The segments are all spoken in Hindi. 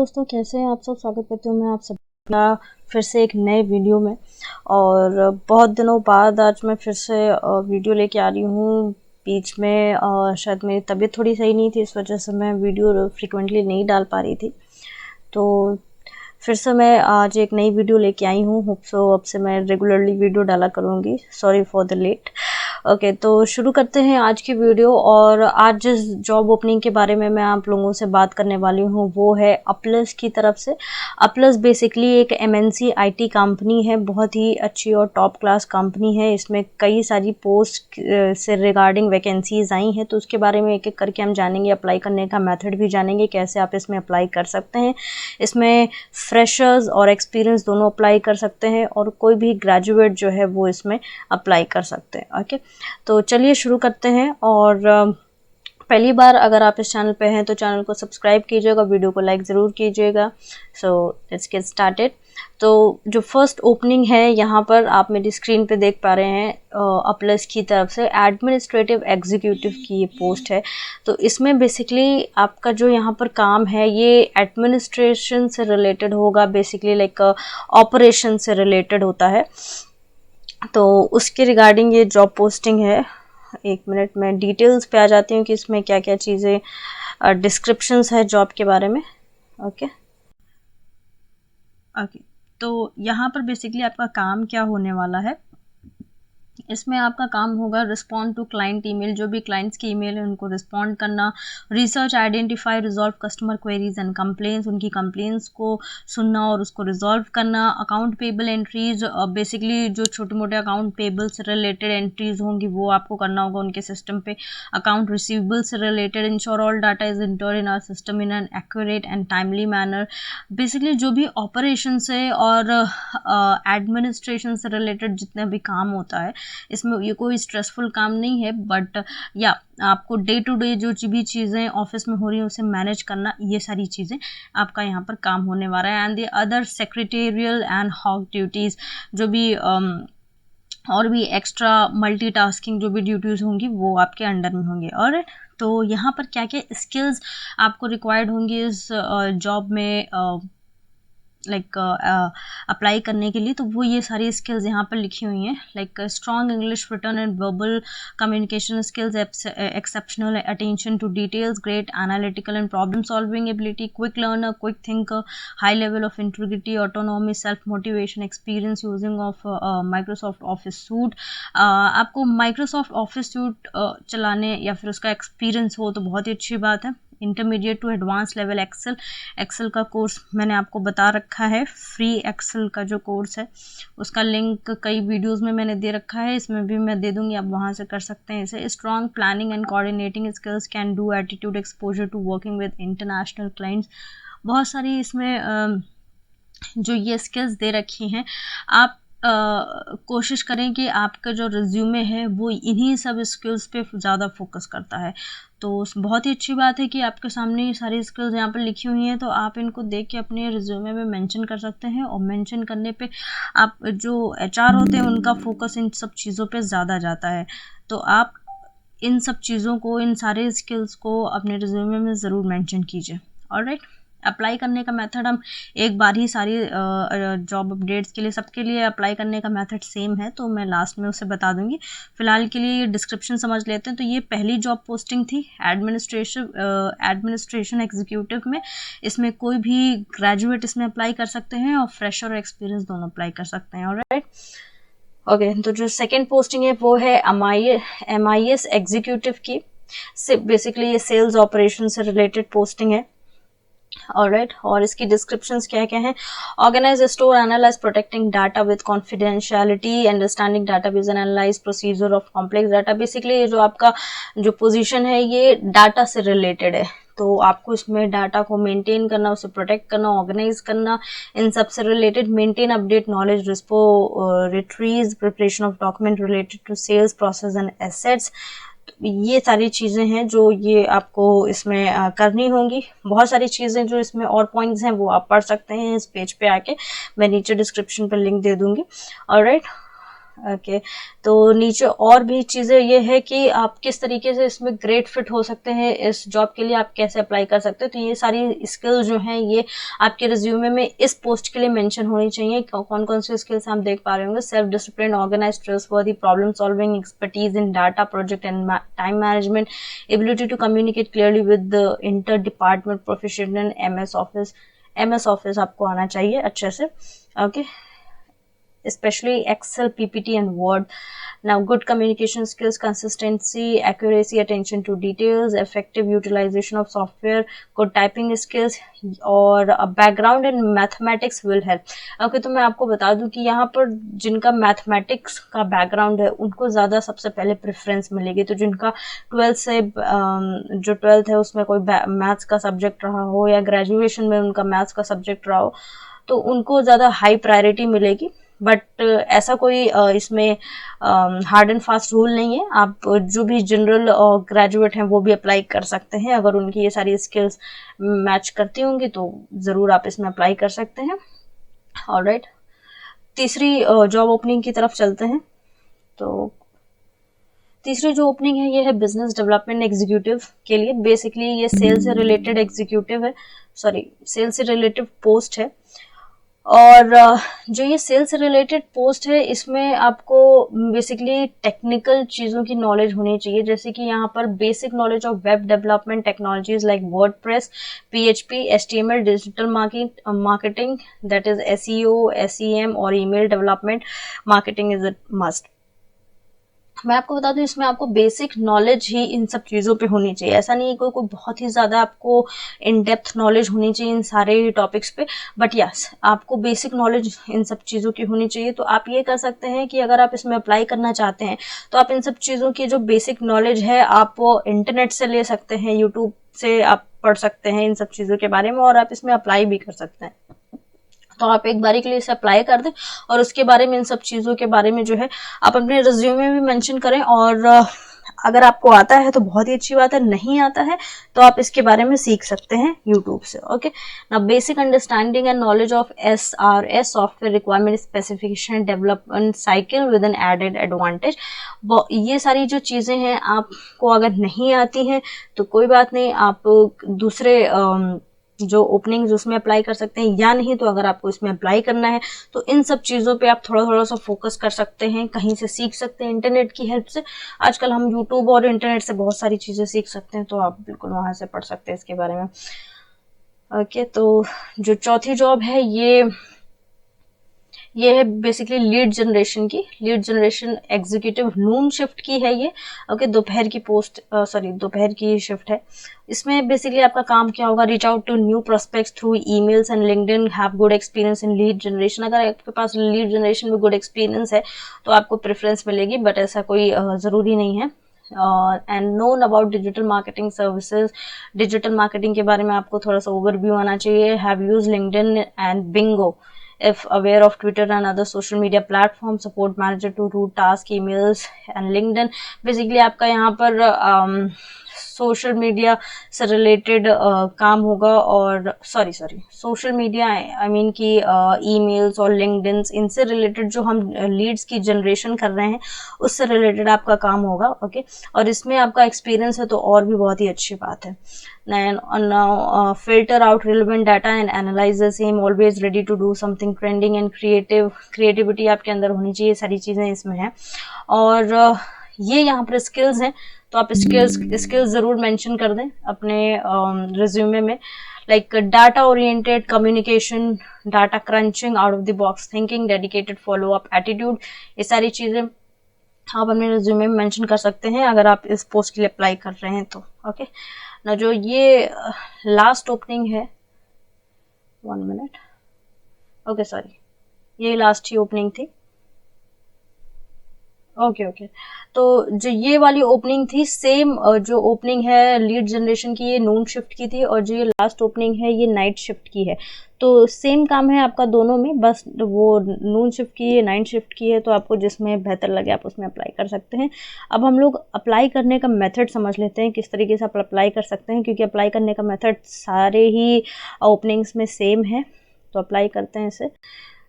दोस्तों कैसे हैं आप सब। स्वागत करती हूँ मैं आप सबका फिर से एक नए वीडियो में। और बहुत दिनों बाद आज मैं फिर से वीडियो लेके आ रही हूँ। बीच में शायद मेरी तबीयत थोड़ी सही नहीं थी, इस वजह से मैं वीडियो फ्रिक्वेंटली नहीं डाल पा रही थी। तो फिर से मैं आज एक नई वीडियो लेके आई हूँ। होप सो अब से मैं रेगुलरली वीडियो डाला करूँगी। Sorry for the late. Okay, तो शुरू करते हैं आज की वीडियो। और आज जिस जॉब ओपनिंग के बारे में मैं आप लोगों से बात करने वाली हूँ वो है अपलस की तरफ से। अपलस बेसिकली एक एमएनसी आईटी कंपनी है, बहुत ही अच्छी और टॉप क्लास कंपनी है। इसमें कई सारी पोस्ट से रिगार्डिंग वैकेंसीज आई हैं, तो उसके बारे में एक एक करके हम जानेंगे। अप्लाई करने का मेथड भी जानेंगे, कैसे आप इसमें अप्लाई कर सकते हैं। इसमें फ्रेशर्स और एक्सपीरियंस दोनों अप्लाई कर सकते हैं, और कोई भी ग्रेजुएट जो है वो इसमें अप्लाई कर सकते हैं। ओके, तो चलिए शुरू करते हैं। और पहली बार अगर आप इस चैनल पे हैं तो चैनल को सब्सक्राइब कीजिएगा, वीडियो को लाइक ज़रूर कीजिएगा। So let's get started. तो जो फर्स्ट ओपनिंग है यहाँ पर आप मेरी स्क्रीन पे देख पा रहे हैं, अपलस की तरफ से एडमिनिस्ट्रेटिव एग्जीक्यूटिव की ये पोस्ट है। तो इसमें बेसिकली आपका जो यहाँ पर काम है ये एडमिनिस्ट्रेशन से रिलेटेड होगा, बेसिकली लाइक ऑपरेशन से रिलेटेड होता है। तो उसके रिगार्डिंग ये जॉब पोस्टिंग है। एक मिनट में डिटेल्स पे आ जाती हूँ कि इसमें क्या क्या चीज़ें डिस्क्रिप्शंस है जॉब के बारे में। ओके, तो यहाँ पर बेसिकली आपका काम क्या होने वाला है। इसमें आपका काम होगा रिस्पॉन्ड टू क्लाइंट ईमेल, जो भी क्लाइंट्स की ईमेल है उनको रिस्पॉन्ड करना, research, identify, resolve customer queries and complaints, उनकी कंप्लेंट्स को सुनना और उसको रिजॉल्व करना। अकाउंट पेबल एंट्रीज, बेसिकली जो छोटे मोटे अकाउंट पेबल से रिलेटेड एंट्रीज होंगी वो आपको करना होगा उनके सिस्टम पे। अकाउंट रिसीवेबल से related, ensure all data is enter in our system in an accurate and timely manner. Basically जो भी ऑपरेशन से और एडमिनिस्ट्रेशन से रिलेटेड जितना भी काम होता है, इसमें ये कोई स्ट्रेसफुल काम नहीं है, बट या आपको डे टू डे जो भी चीज़ें ऑफिस में हो रही हैं उसे मैनेज करना, ये सारी चीज़ें आपका यहाँ पर काम होने वाला है। And the other secretarial and hoc duties, जो भी और भी एक्स्ट्रा मल्टीटास्किंग जो भी ड्यूटीज़ होंगी वो आपके अंडर में होंगे। और तो यहाँ पर क्या क्या स्किल्स आपको रिक्वायर्ड होंगी इस जॉब में लाइक अप्लाई करने के लिए, तो वो ये सारी स्किल्स यहाँ पर लिखी हुई हैं। Like strong English written and verbal communication skills, exceptional attention to details, great analytical and problem solving ability, quick learner, quick thinker, high level of integrity, autonomy, self motivation, experience using of Microsoft Office suite. आपको माइक्रोसॉफ्ट ऑफिस सूट चलाने या फिर उसका एक्सपीरियंस हो तो बहुत ही अच्छी बात है। Intermediate to advance level Excel का कोर्स मैंने आपको बता रखा है। फ्री एक्सेल का जो कोर्स है उसका लिंक कई वीडियोस में मैंने दे रखा है, इसमें भी मैं दे दूंगी, आप वहां से कर सकते हैं इसे। Strong planning and coordinating skills, can do attitude, exposure to working with international clients. बहुत सारी इसमें जो ये स्किल्स दे रखी हैं, आप कोशिश करें कि आपका जो रिज्यूमे है वो इन्हीं सब स्किल्स पे ज़्यादा फोकस करता है। तो बहुत ही अच्छी बात है कि आपके सामने ये सारी स्किल्स यहाँ पर लिखी हुई हैं, तो आप इनको देख के अपने रिज्यूमे में मेंशन कर सकते हैं। और मेंशन करने पे आप जो एचआर होते हैं उनका फोकस इन सब चीज़ों पे ज़्यादा जाता है। तो आप इन सब चीज़ों को, इन सारे स्किल्स को अपने रिज्यूमे में ज़रूर मेंशन कीजिए। ऑलराइट, अप्लाई करने का मेथड हम एक बार ही सारी जॉब अपडेट्स के लिए सबके लिए अप्लाई करने का मेथड सेम है, तो मैं लास्ट में उसे बता दूंगी। फिलहाल के लिए ये डिस्क्रिप्शन समझ लेते हैं। तो ये पहली जॉब पोस्टिंग थी एडमिनिस्ट्रेशन एग्जीक्यूटिव में। इसमें कोई भी ग्रेजुएट इसमें अप्लाई कर सकते हैं और फ्रेशर और एक्सपीरियंस दोनों अप्लाई कर सकते हैं। ऑलराइट, ओके, तो जो सेकेंड पोस्टिंग है वो है MIS एग्जीक्यूटिव की। बेसिकली ये सेल्स ऑपरेशन से रिलेटेड पोस्टिंग है। ऑलराइट, और इसकी डिस्क्रिप्शंस क्या क्या हैं। Organize, store, analyze, protecting data with confidentiality, understanding database, analyze procedure of complex data. Basically ये जो आपका जो पोजीशन है ये डाटा से रिलेटेड है, तो आपको इसमें डाटा को मेंटेन करना, उसे प्रोटेक्ट करना, ऑर्गेनाइज करना, इन सब से related, maintain, update knowledge retrieves, preparation of document related to sales process and assets. ये सारी चीज़ें हैं जो ये आपको इसमें करनी होंगी। बहुत सारी चीज़ें जो इसमें और पॉइंट्स हैं वो आप पढ़ सकते हैं इस पेज पे आके, मैं नीचे डिस्क्रिप्शन पर लिंक दे दूंगी। ऑलराइट, ओके तो नीचे और भी चीज़ें ये है कि आप किस तरीके से इसमें ग्रेट फिट हो सकते हैं, इस जॉब के लिए आप कैसे अप्लाई कर सकते हैं। तो ये सारी स्किल्स जो हैं ये आपके रिज्यूमे में इस पोस्ट के लिए मेंशन होनी चाहिए। कौन कौन सी स्किल्स आप देख पा रहे होंगे, self discipline, organize, trustworthy, problem solving, expertise in data, project and time management, ability to communicate clearly with inter department, proficient in MS Office आपको आना चाहिए अच्छे से। Okay especially Excel, PPT and Word. Now good communication skills, consistency, accuracy, attention to details, effective utilization of software, good typing skills और background in mathematics will help. Okay, तो मैं आपको बता दूं कि यहाँ पर जिनका मैथमेटिक्स का बैकग्राउंड है उनको ज़्यादा सबसे पहले प्रेफरेंस मिलेगी। तो जिनका 12th से जो 12th है उसमें कोई मैथ्स का सब्जेक्ट रहा हो या ग्रेजुएशन में उनका मैथ्स का सब्जेक्ट रहा हो तो उनको ज़्यादा हाई प्रायोरिटी मिलेगी। बट ऐसा कोई इसमें हार्ड एंड फास्ट रूल नहीं है। आप जो भी जनरल ग्रेजुएट हैं वो भी अप्लाई कर सकते हैं। अगर उनकी ये सारी स्किल्स मैच करती होंगी तो ज़रूर आप इसमें अप्लाई कर सकते हैं। ऑलराइट, तीसरी जॉब ओपनिंग की तरफ चलते हैं। तो तीसरी जो ओपनिंग है ये है बिजनेस डेवलपमेंट एग्जीक्यूटिव के लिए। बेसिकली ये सेल्स से रिलेटेड एग्जीक्यूटिव है, सेल्स से रिलेटेड पोस्ट है। और जो ये सेल्स से रिलेटेड पोस्ट है इसमें आपको बेसिकली टेक्निकल चीज़ों की नॉलेज होनी चाहिए, जैसे कि यहाँ पर basic knowledge of web development technologies like WordPress, PHP, HTML, digital marketing that is SEO, SEM और email development marketing is a must. मैं आपको बता दूं इसमें आपको बेसिक नॉलेज ही इन सब चीज़ों पे होनी चाहिए। ऐसा नहीं है कोई बहुत ही ज़्यादा आपको इन डेप्थ नॉलेज होनी चाहिए इन सारे टॉपिक्स पे, बट यस आपको बेसिक नॉलेज इन सब चीज़ों की होनी चाहिए। तो आप ये कर सकते हैं कि अगर आप इसमें अप्लाई करना चाहते हैं तो आप इन सब चीज़ों की जो बेसिक नॉलेज है आप इंटरनेट से ले सकते हैं, यूट्यूब से आप पढ़ सकते हैं इन सब चीज़ों के बारे में और आप इसमें अप्लाई भी कर सकते हैं। तो आप एक बारी के लिए इसे अप्लाई कर दें और उसके बारे में इन सब चीज़ों के बारे में जो है आप अपने रिज्यूमे में भी मेंशन करें। और अगर आपको आता है तो बहुत ही अच्छी बात है, नहीं आता है तो आप इसके बारे में सीख सकते हैं यूट्यूब से। Okay, now basic understanding and knowledge of SRS software requirement specification development cycle with an added advantage. ये सारी जो चीज़ें हैं आपको अगर नहीं आती हैं तो कोई बात नहीं, आप दूसरे जो ओपनिंग्स उसमें अप्लाई कर सकते हैं, या नहीं तो अगर आपको इसमें अप्लाई करना है तो इन सब चीज़ों पे आप थोड़ा थोड़ा सा फोकस कर सकते हैं, कहीं से सीख सकते हैं इंटरनेट की हेल्प से। आजकल हम यूट्यूब और इंटरनेट से बहुत सारी चीज़ें सीख सकते हैं, तो आप बिल्कुल वहाँ से पढ़ सकते हैं इसके बारे में। ओके, तो जो चौथी जॉब है ये है बेसिकली लीड जनरेशन एग्जीक्यूटिव। नून शिफ्ट की है ये। ओके, दोपहर की शिफ्ट है। इसमें बेसिकली आपका काम क्या होगा, reach out to new prospects through emails and LinkedIn, have good experience in lead generation. अगर आपके पास लीड जनरेशन में गुड एक्सपीरियंस है तो आपको प्रेफरेंस मिलेगी, बट ऐसा कोई ज़रूरी नहीं है। And known about digital marketing services, digital marketing के बारे में आपको थोड़ा सा ओवरव्यू आना चाहिए। Have use LinkedIn and Bingo if aware of Twitter and other social media platforms, support manager to route task, emails and LinkedIn। Basically आपका यहाँ पर सोशल मीडिया से रिलेटेड काम होगा और सोशल मीडिया आई मीन की ईमेल्स और लिंक्डइन इनसे रिलेटेड जो हम लीड्स की जनरेशन कर रहे हैं उससे रिलेटेड आपका काम होगा। ओके, और इसमें आपका एक्सपीरियंस है तो और भी बहुत ही अच्छी बात है। Now filter out relevant data and analyze the same, always ready to do something trending and creativity आपके अंदर होनी चाहिए, सारी चीज़ें इसमें हैं। और ये यहाँ पर स्किल्स हैं तो आप स्किल्स ज़रूर मेंशन कर दें अपने रिज्यूमे में, like data oriented communication, data crunching, out of the box thinking, dedicated follow up attitude. ये सारी चीज़ें आप अपने रिज्यूमे में मेंशन कर सकते हैं अगर आप इस पोस्ट के लिए अप्लाई कर रहे हैं तो। ओके, ना जो ये लास्ट ओपनिंग है, 1 मिनट, ओके सॉरी, ये लास्ट ही ओपनिंग थी। ओके, तो जो ये वाली ओपनिंग थी सेम जो ओपनिंग है लीड जनरेशन की ये नून शिफ्ट की थी और जो ये लास्ट ओपनिंग है ये नाइट शिफ्ट की है। तो सेम काम है आपका दोनों में, बस वो नून शिफ्ट की है, नाइट शिफ्ट की है, तो आपको जिसमें बेहतर लगे आप उसमें अप्लाई कर सकते हैं। अब हम लोग अप्लाई करने का मेथड समझ लेते हैं, किस तरीके से आप अप्लाई कर सकते हैं, क्योंकि अप्लाई करने का मेथड सारे ही ओपनिंग्स में सेम है। तो अप्लाई करते हैं इसे,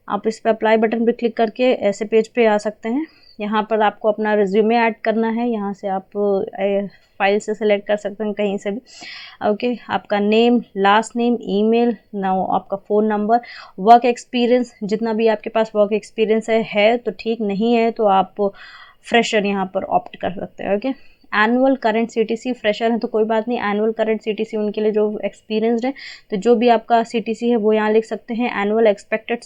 आप इस पर अप्लाई बटन पर क्लिक करके ऐसे पेज पे आ सकते हैं यहाँ पर आपको अपना रिज्यूमे ऐड करना है, यहाँ से आप फाइल से सिलेक्ट कर सकते हैं कहीं से भी। ओके, आपका name, last name, email, now आपका फ़ोन नंबर, वर्क एक्सपीरियंस, जितना भी आपके पास वर्क एक्सपीरियंस है तो ठीक, नहीं है तो आप फ्रेशर यहाँ पर ऑप्ट कर सकते हैं। Okay, annual current CTC, fresher है तो कोई बात नहीं, एनुअल करंट सीटीसी उनके लिए जो एक्सपीरियंसड है, तो जो भी आपका सीटीसी है वो यहाँ लिख सकते हैं। एनुअल एक्सपेक्टेड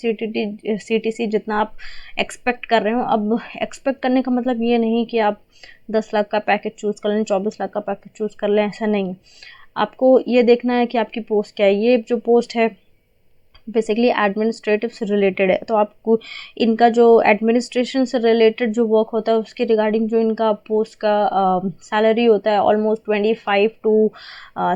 सीटीसी, जितना आप एक्सपेक्ट कर रहे हो। अब एक्सपेक्ट करने का मतलब ये नहीं कि आप 10 लाख का पैकेज चूज़ कर लें, 24 लाख का पैकेज चूज़ कर लें, ऐसा नहीं। आपको ये देखना है कि आपकी पोस्ट क्या है। ये जो पोस्ट है बेसिकली एडमिनिस्ट्रेटिव से रिलेटेड है, तो आपको इनका जो एडमिनिस्ट्रेशन से रिलेटेड जो वर्क होता है उसके रिगार्डिंग जो इनका पोस्ट का सैलरी होता है ऑलमोस्ट 25 to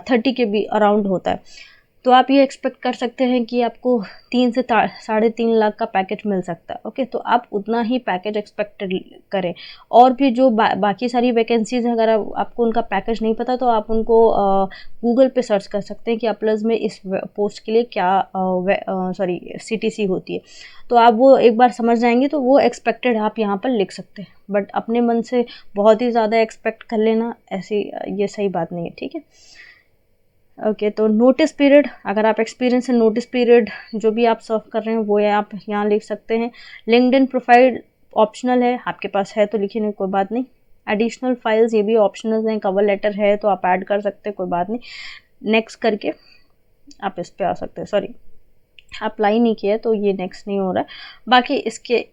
30 के भी अराउंड होता है। तो आप ये एक्सपेक्ट कर सकते हैं कि आपको 3 से 3.5 लाख का पैकेज मिल सकता है। ओके, तो आप उतना ही पैकेज एक्सपेक्टेड करें। और भी जो बाकी सारी वैकेंसीज हैं, अगर आपको उनका पैकेज नहीं पता तो आप उनको गूगल पे सर्च कर सकते हैं कि अप्लज में इस पोस्ट के लिए क्या सीटीसी होती है, तो आप वो एक बार समझ जाएंगे तो वो एक्सपेक्टेड आप यहाँ पर लिख सकते हैं। बट अपने मन से बहुत ही ज़्यादा एक्सपेक्ट कर लेना, ऐसी ये सही बात नहीं है। ठीक है, ओके, तो नोटिस पीरियड, अगर आप एक्सपीरियंस है, नोटिस पीरियड जो भी आप सर्व कर रहे हैं वो आप यहाँ लिख सकते हैं। लिंक्डइन प्रोफाइल ऑप्शनल है, आपके पास है तो लिखिए, नहीं कोई बात नहीं। एडिशनल फाइल्स ये भी ऑप्शनल हैं, कवर लेटर है तो आप ऐड कर सकते हैं, कोई बात नहीं। नेक्स्ट करके आप इस पे आ सकते हैं। सॉरी, अप्लाई नहीं किया तो ये नेक्स्ट नहीं हो रहा है। बाकी इसके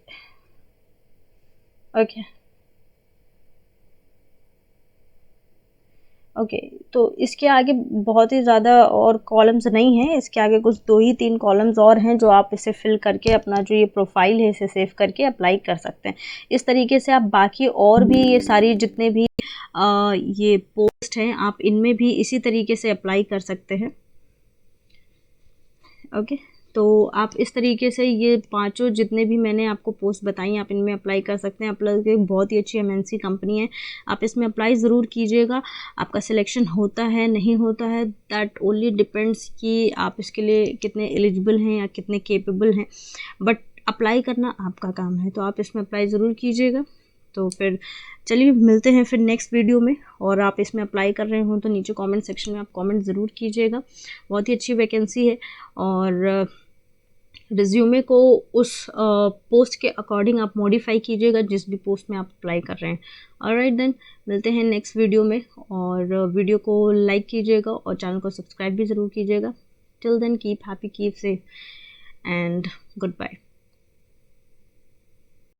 ओके, तो इसके आगे बहुत ही ज़्यादा और कॉलम्स नहीं हैं, इसके आगे कुछ 2 ही 3 कॉलम्स और हैं जो आप इसे फिल करके अपना जो ये प्रोफाइल है इसे सेव करके अप्लाई कर सकते हैं। इस तरीके से आप बाकी और भी ये सारी जितने भी ये पोस्ट हैं आप इनमें भी इसी तरीके से अप्लाई कर सकते हैं। ओके, तो आप इस तरीके से ये 5 जितने भी मैंने आपको पोस्ट बताई आप इनमें अप्लाई कर सकते हैं। अप्लाई बहुत ही अच्छी एमएनसी कंपनी है, आप इसमें अप्लाई ज़रूर कीजिएगा। आपका सिलेक्शन होता है नहीं होता है दैट ओनली डिपेंड्स कि आप इसके लिए कितने एलिजिबल हैं या कितने केपेबल हैं, बट अप्लाई करना आपका काम है, तो आप इसमें अप्लाई ज़रूर कीजिएगा। तो फिर चलिए मिलते हैं फिर नेक्स्ट वीडियो में। और आप इसमें अप्लाई कर रहे हो तो नीचे कमेंट सेक्शन में आप कमेंट ज़रूर कीजिएगा। बहुत ही अच्छी वैकेंसी है और रिज्यूमे को उस पोस्ट के अकॉर्डिंग आप मॉडिफाई कीजिएगा जिस भी पोस्ट में आप अप्लाई कर रहे हैं। ऑलराइट देन, मिलते हैं नेक्स्ट वीडियो में, और वीडियो को लाइक कीजिएगा और चैनल को सब्सक्राइब भी ज़रूर कीजिएगा। Till then keep happy, keep safe and good bye.